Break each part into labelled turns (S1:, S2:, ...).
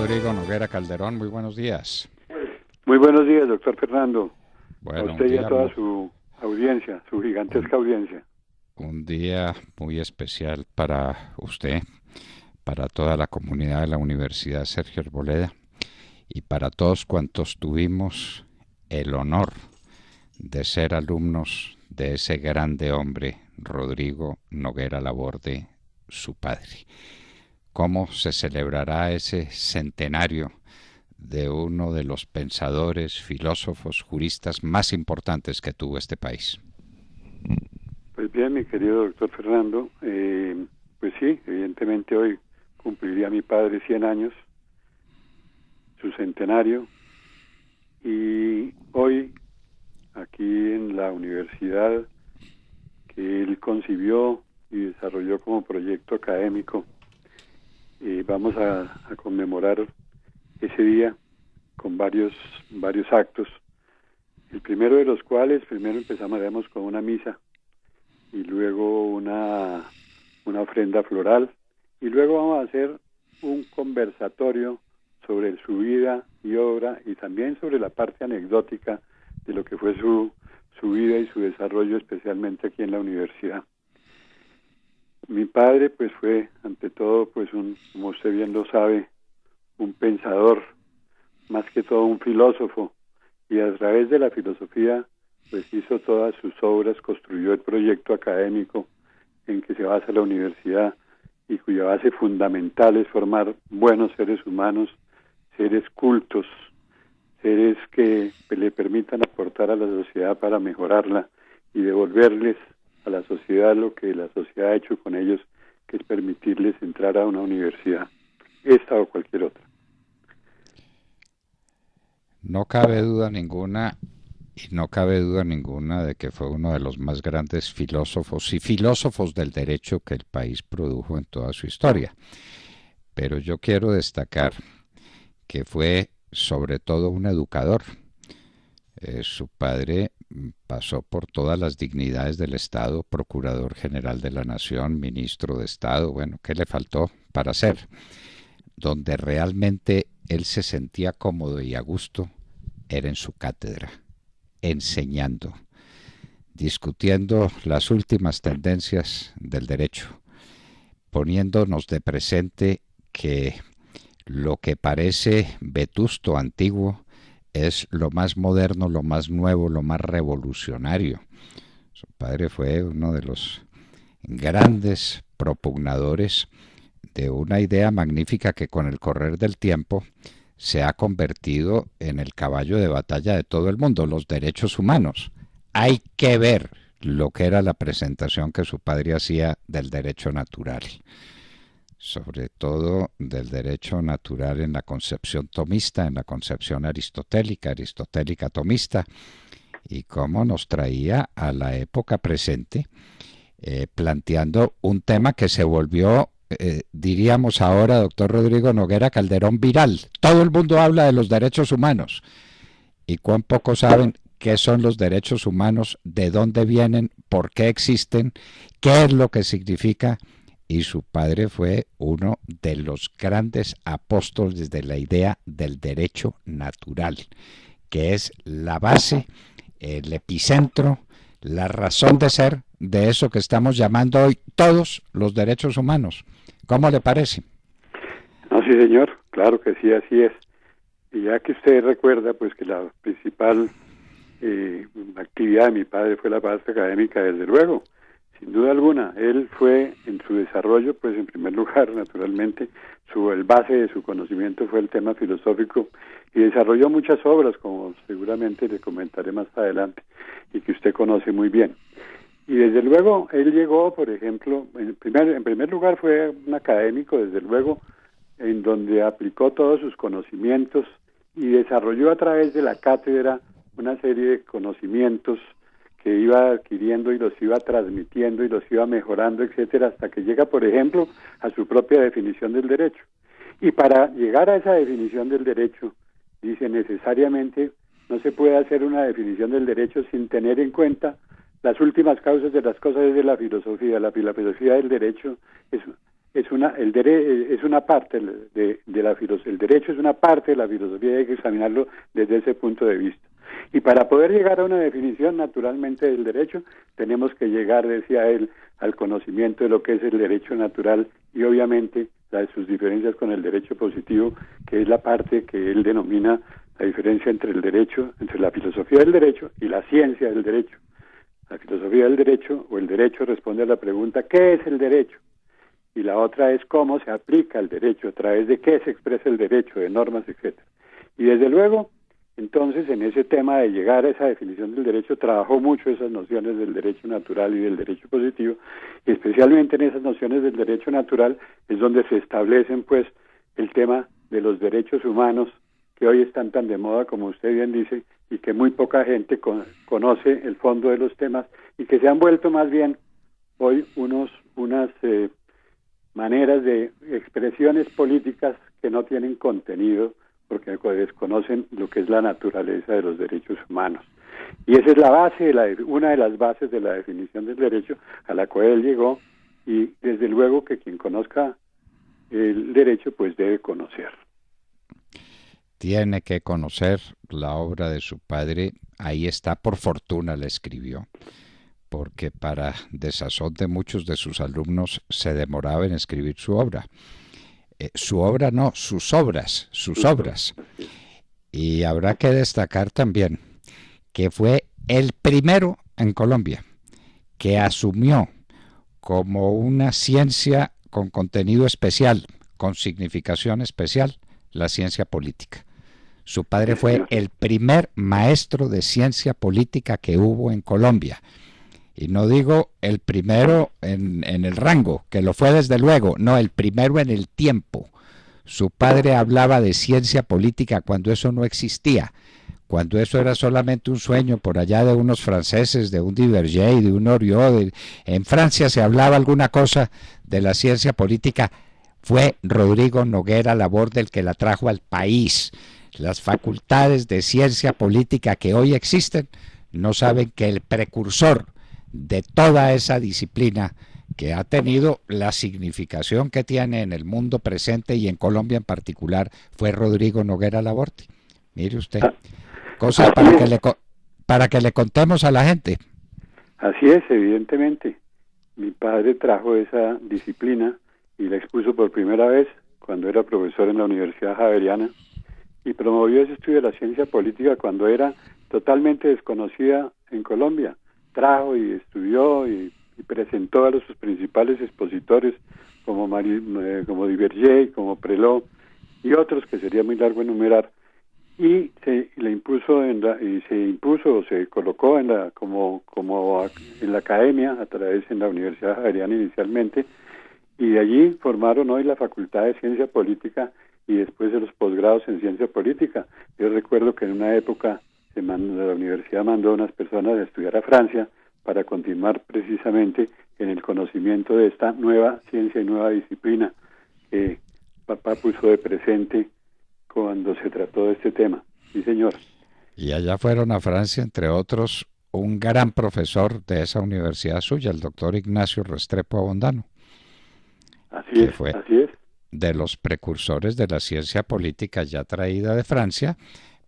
S1: Rodrigo Noguera Calderón, muy buenos días.
S2: Muy buenos días, doctor Fernando. A
S1: Bueno,
S2: usted y a toda su audiencia, su
S1: un,
S2: gigantesca audiencia.
S1: un día muy especial para usted, para toda la comunidad de la Universidad Sergio Arboleda y para todos cuantos tuvimos el honor de ser alumnos de ese grande hombre, Rodrigo Noguera Laborde, su padre. ¿Cómo se celebrará ese centenario de uno de los pensadores, filósofos, juristas más importantes que tuvo este país?
S2: Pues bien, mi querido doctor Fernando, pues sí, evidentemente hoy cumpliría mi padre 100 años, su centenario, y hoy aquí en la universidad que él concibió y desarrolló como proyecto académico, vamos a conmemorar ese día con varios actos, el primero de los cuales, primero empezaremos con una misa y luego una ofrenda floral, y luego vamos a hacer un conversatorio sobre su vida y obra y también sobre la parte anecdótica de lo que fue su vida y su desarrollo, especialmente aquí en la universidad. Mi padre pues fue ante todo pues como usted bien lo sabe, un pensador, más que todo un filósofo, y a través de la filosofía pues hizo todas sus obras, construyó el proyecto académico en que se basa la universidad y cuya base fundamental es formar buenos seres humanos, seres cultos, seres que le permitan aportar a la sociedad para mejorarla y devolverles a la sociedad lo que la sociedad ha hecho con ellos, que es permitirles entrar a una universidad, esta o cualquier otra.
S1: No cabe duda ninguna, y no cabe duda ninguna de que fue uno de los más grandes filósofos y filósofos del derecho que el país produjo en toda su historia. Pero yo quiero destacar que fue sobre todo un educador. Su padre pasó por todas las dignidades del Estado, Procurador General de la Nación, Ministro de Estado, bueno, ¿qué le faltó para ser? Donde realmente él se sentía cómodo y a gusto era en su cátedra, enseñando, discutiendo las últimas tendencias del derecho, poniéndonos de presente que lo que parece vetusto, antiguo, es lo más moderno, lo más nuevo, lo más revolucionario. Su padre fue uno de los grandes propugnadores de una idea magnífica que con el correr del tiempo se ha convertido en el caballo de batalla de todo el mundo, los derechos humanos. Hay que ver lo que era la presentación que su padre hacía del derecho natural, sobre todo del derecho natural en la concepción tomista, en la concepción aristotélica tomista, y cómo nos traía a la época presente, planteando un tema que se volvió, diríamos ahora, doctor Rodrigo Noguera Calderón, viral. Todo el mundo habla de los derechos humanos y cuán poco saben qué son los derechos humanos, de dónde vienen, por qué existen, qué es lo que significa. Y su padre fue uno de los grandes apóstoles de la idea del derecho natural, que es la base, el epicentro, la razón de ser de eso que estamos llamando hoy todos los derechos humanos. ¿Cómo le parece?
S2: No, sí, señor, claro que sí, así es. Y ya que usted recuerda, pues que la principal actividad de mi padre fue la parte académica, desde luego, sin duda alguna. Él fue en su desarrollo, pues en primer lugar, naturalmente, el base de su conocimiento fue el tema filosófico y desarrolló muchas obras, como seguramente le comentaré más adelante, y que usted conoce muy bien. Y desde luego, él llegó, por ejemplo, en primer lugar fue un académico, desde luego, en donde aplicó todos sus conocimientos y desarrolló a través de la cátedra una serie de conocimientos que iba adquiriendo y los iba transmitiendo y los iba mejorando, etcétera, hasta que llega, por ejemplo, a su propia definición del derecho. Y para llegar a esa definición del derecho, dice necesariamente no se puede hacer una definición del derecho sin tener en cuenta las últimas causas de las cosas de la filosofía. La filosofía del derecho es una parte de la filosofía. El derecho es una parte de la filosofía y hay que examinarlo desde ese punto de vista. Y para poder llegar a una definición naturalmente del derecho, tenemos que llegar, decía él, al conocimiento de lo que es el derecho natural y obviamente sus diferencias con el derecho positivo, que es la parte que él denomina la diferencia entre el derecho, entre la filosofía del derecho y la ciencia del derecho. La filosofía del derecho o el derecho responde a la pregunta ¿qué es el derecho? Y la otra es cómo se aplica el derecho, a través de qué se expresa el derecho, de normas, etcétera. Y desde luego, entonces, en ese tema de llegar a esa definición del derecho, trabajó mucho esas nociones del derecho natural y del derecho positivo, y especialmente en esas nociones del derecho natural es donde se establecen, pues, el tema de los derechos humanos, que hoy están tan de moda, como usted bien dice, y que muy poca gente conoce el fondo de los temas, y que se han vuelto más bien hoy unas maneras de expresiones políticas que no tienen contenido, porque desconocen lo que es la naturaleza de los derechos humanos. Y esa es la base, una de las bases de la definición del derecho a la cual él llegó, y desde luego que quien conozca el derecho pues debe conocer.
S1: Tiene que conocer la obra de su padre, ahí está, por fortuna la escribió, porque para desazón de muchos de sus alumnos se demoraba en escribir su obra. Su obra no, sus obras. Y habrá que destacar también que fue el primero en Colombia que asumió como una ciencia con contenido especial, con significación especial, la ciencia política. Su padre fue el primer maestro de ciencia política que hubo en Colombia. Y no digo el primero en el rango, que lo fue desde luego, no, el primero en el tiempo. Su padre hablaba de ciencia política cuando eso no existía, cuando eso era solamente un sueño por allá de unos franceses, de un Diverger, de un Oriol. En Francia se hablaba alguna cosa de la ciencia política. Fue Rodrigo Noguera Laborde el que la trajo al país. Las facultades de ciencia política que hoy existen no saben que el precursor de toda esa disciplina que ha tenido la significación que tiene en el mundo presente y en Colombia en particular fue Rodrigo Noguera Laborde. Mire usted, cosas para que le contemos a la gente.
S2: Así es, evidentemente. Mi padre trajo esa disciplina y la expuso por primera vez cuando era profesor en la Universidad Javeriana y promovió ese estudio de la ciencia política cuando era totalmente desconocida en Colombia. Trajo y estudió y presentó a sus principales expositores como Diverger, como Prelot y otros que sería muy largo enumerar, y se colocó como en la academia a través en la Universidad Javeriana inicialmente, y de allí formaron hoy la Facultad de Ciencia Política y después de los posgrados en Ciencia Política. Yo recuerdo que en una época la universidad mandó a unas personas a estudiar a Francia para continuar precisamente en el conocimiento de esta nueva ciencia y nueva disciplina que papá puso de presente cuando se trató de este tema. Sí, señor.
S1: Y allá fueron a Francia, entre otros, un gran profesor de esa universidad suya, el doctor Ignacio Restrepo Abondano.
S2: Así es.
S1: De los precursores de la ciencia política ya traída de Francia.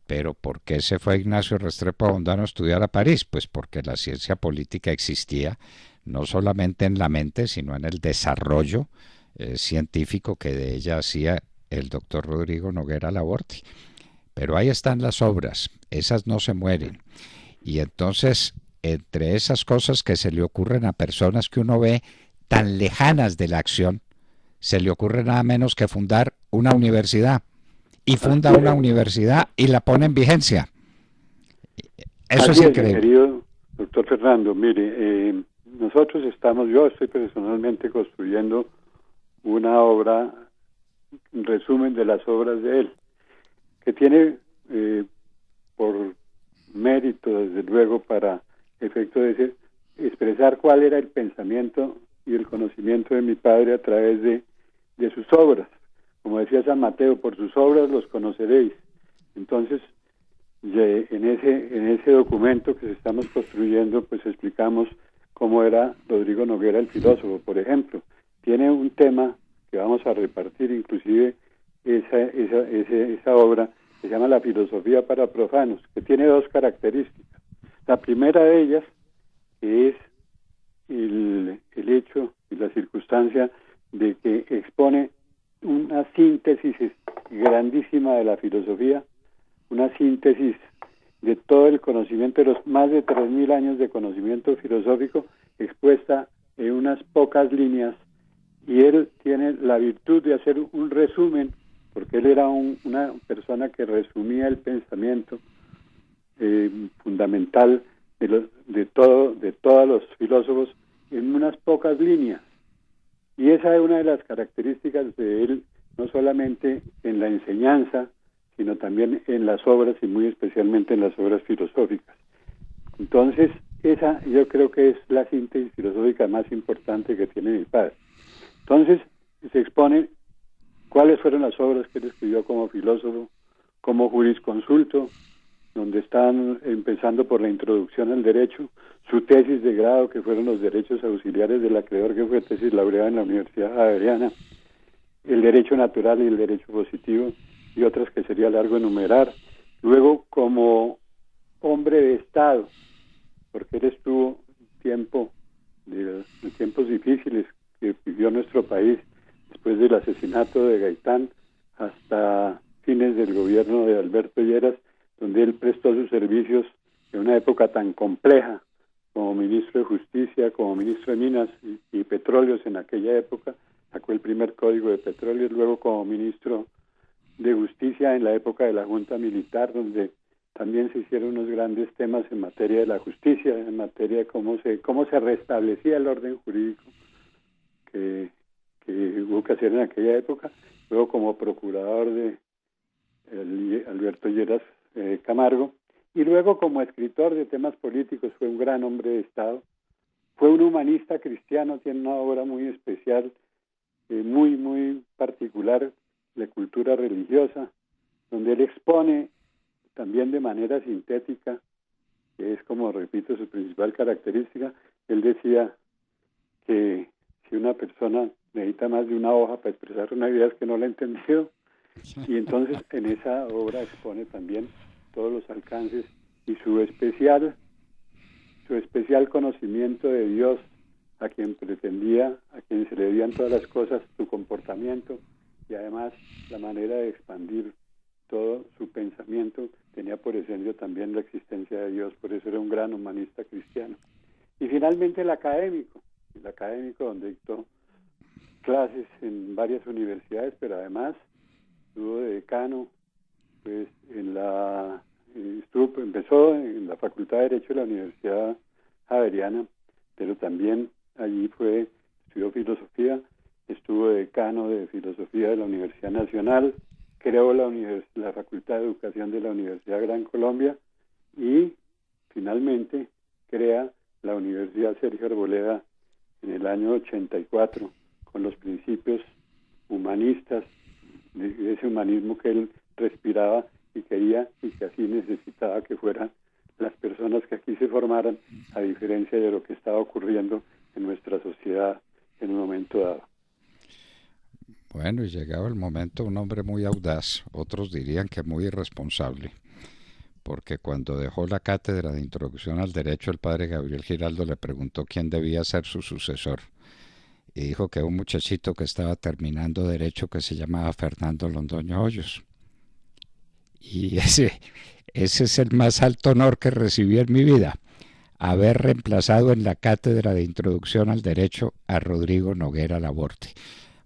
S1: Pero ¿por qué se fue Ignacio Restrepo Abondano a estudiar a París? Pues porque la ciencia política existía no solamente en la mente, sino en el desarrollo científico que de ella hacía el doctor Rodrigo Noguera Laborde. Pero ahí están las obras, esas no se mueren. Y entonces, entre esas cosas que se le ocurren a personas que uno ve tan lejanas de la acción, se le ocurre nada menos que fundar una universidad. Y funda una universidad y la pone en vigencia. Eso es increíble.
S2: Querido doctor Fernando, mire, yo estoy personalmente construyendo una obra, un resumen de las obras de él, que tiene por mérito, desde luego, para efecto de expresar cuál era el pensamiento y el conocimiento de mi padre a través de sus obras. Como decía San Mateo, por sus obras los conoceréis. Entonces, en ese documento que estamos construyendo, pues explicamos cómo era Rodrigo Noguera el filósofo. Por ejemplo, tiene un tema que vamos a repartir, inclusive esa obra se llama La filosofía para profanos, que tiene dos características. La primera de ellas es el hecho y la circunstancia de que expone una síntesis grandísima de la filosofía, una síntesis de todo el conocimiento, de los más de 3.000 años de conocimiento filosófico, expuesta en unas pocas líneas, y él tiene la virtud de hacer un resumen, porque él era una persona que resumía el pensamiento fundamental de todos los filósofos en unas pocas líneas. Y esa es una de las características de él, no solamente en la enseñanza, sino también en las obras, y muy especialmente en las obras filosóficas. Entonces, esa yo creo que es la síntesis filosófica más importante que tiene mi padre. Entonces, se expone cuáles fueron las obras que él escribió como filósofo, como jurisconsulto, donde están empezando por la introducción al derecho, su tesis de grado, que fueron los derechos auxiliares del acreedor, que fue tesis laureada en la Universidad Javeriana, el derecho natural y el derecho positivo, y otras que sería largo enumerar. Luego, como hombre de Estado, porque él estuvo tiempos difíciles que vivió nuestro país, después del asesinato de Gaitán hasta fines del gobierno de Alberto Lleras, donde él prestó sus servicios en una época tan compleja como ministro de Justicia, como ministro de Minas y Petróleos en aquella época, sacó el primer código de petróleo, luego como ministro de Justicia en la época de la Junta Militar, donde también se hicieron unos grandes temas en materia de la justicia, en materia de cómo se restablecía el orden jurídico que hubo que hacer en aquella época. Luego como procurador de Alberto Lleras Camargo, y luego como escritor de temas políticos. Fue un gran hombre de Estado, fue un humanista cristiano, tiene una obra muy especial, muy particular, de cultura religiosa, donde él expone también de manera sintética, que es, como repito, su principal característica. Él decía que si una persona necesita más de una hoja para expresar una idea es que no la ha entendido, y entonces en esa obra expone también todos los alcances y su especial conocimiento de Dios, a quien se le debían todas las cosas, su comportamiento, y además la manera de expandir todo su pensamiento tenía por esencia también la existencia de Dios. Por eso era un gran humanista cristiano. Y finalmente el académico donde dictó clases en varias universidades, pero además estuvo de decano, pues empezó en la Facultad de Derecho de la Universidad Javeriana, pero también allí estudió filosofía, estuvo de decano de filosofía de la Universidad Nacional, creó la Facultad de Educación de la Universidad Gran Colombia, y finalmente crea la Universidad Sergio Arboleda en el año 84, con los principios humanistas, de ese humanismo que él respiraba y quería, y que así necesitaba que fueran las personas que aquí se formaran, a diferencia de lo que estaba ocurriendo en nuestra sociedad en un momento dado.
S1: Bueno, y llegado el momento, un hombre muy audaz, otros dirían que muy irresponsable, porque cuando dejó la cátedra de Introducción al Derecho, el padre Gabriel Giraldo le preguntó quién debía ser su sucesor, y dijo que un muchachito que estaba terminando Derecho, que se llamaba Fernando Londoño Hoyos. Y ese es el más alto honor que recibí en mi vida, haber reemplazado en la cátedra de Introducción al Derecho a Rodrigo Noguera Laborte,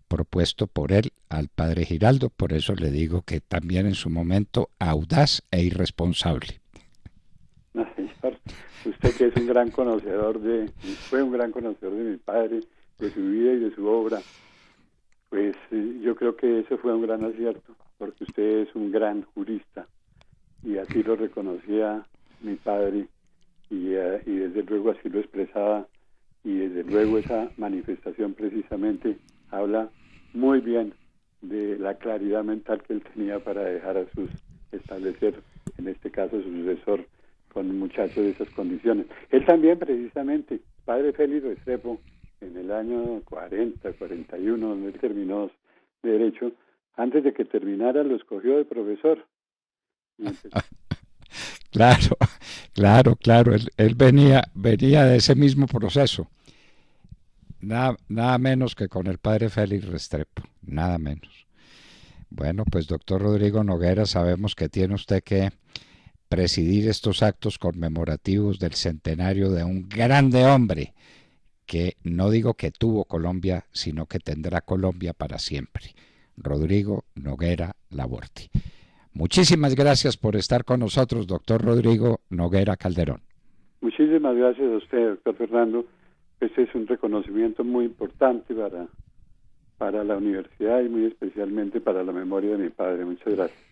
S1: propuesto por él al padre Giraldo. Por eso le digo que también en su momento audaz e irresponsable.
S2: No, señor, usted que es un gran conocedor fue un gran conocedor de mi padre, de su vida y de su obra, pues yo creo que ese fue un gran acierto, porque usted es un gran jurista, y así lo reconocía mi padre, y desde luego así lo expresaba, y desde luego esa manifestación precisamente habla muy bien de la claridad mental que él tenía para dejar establecer, en este caso, su sucesor con un muchacho de esas condiciones. Él también, precisamente, padre Félix Restrepo, en el año 41, donde él terminó de Derecho, antes de que terminara lo escogió de profesor. Y
S1: Claro, claro. Él venía de ese mismo proceso. Nada menos que con el padre Félix Restrepo, nada menos. Bueno, pues doctor Rodrigo Noguera, sabemos que tiene usted que presidir estos actos conmemorativos del centenario de un grande hombre que no digo que tuvo Colombia, sino que tendrá Colombia para siempre. Rodrigo Noguera Laborti. Muchísimas gracias por estar con nosotros, doctor Rodrigo Noguera Calderón.
S2: muchísimas gracias a usted, doctor Fernando. Este es un reconocimiento muy importante para la universidad y muy especialmente para la memoria de mi padre. Muchas gracias.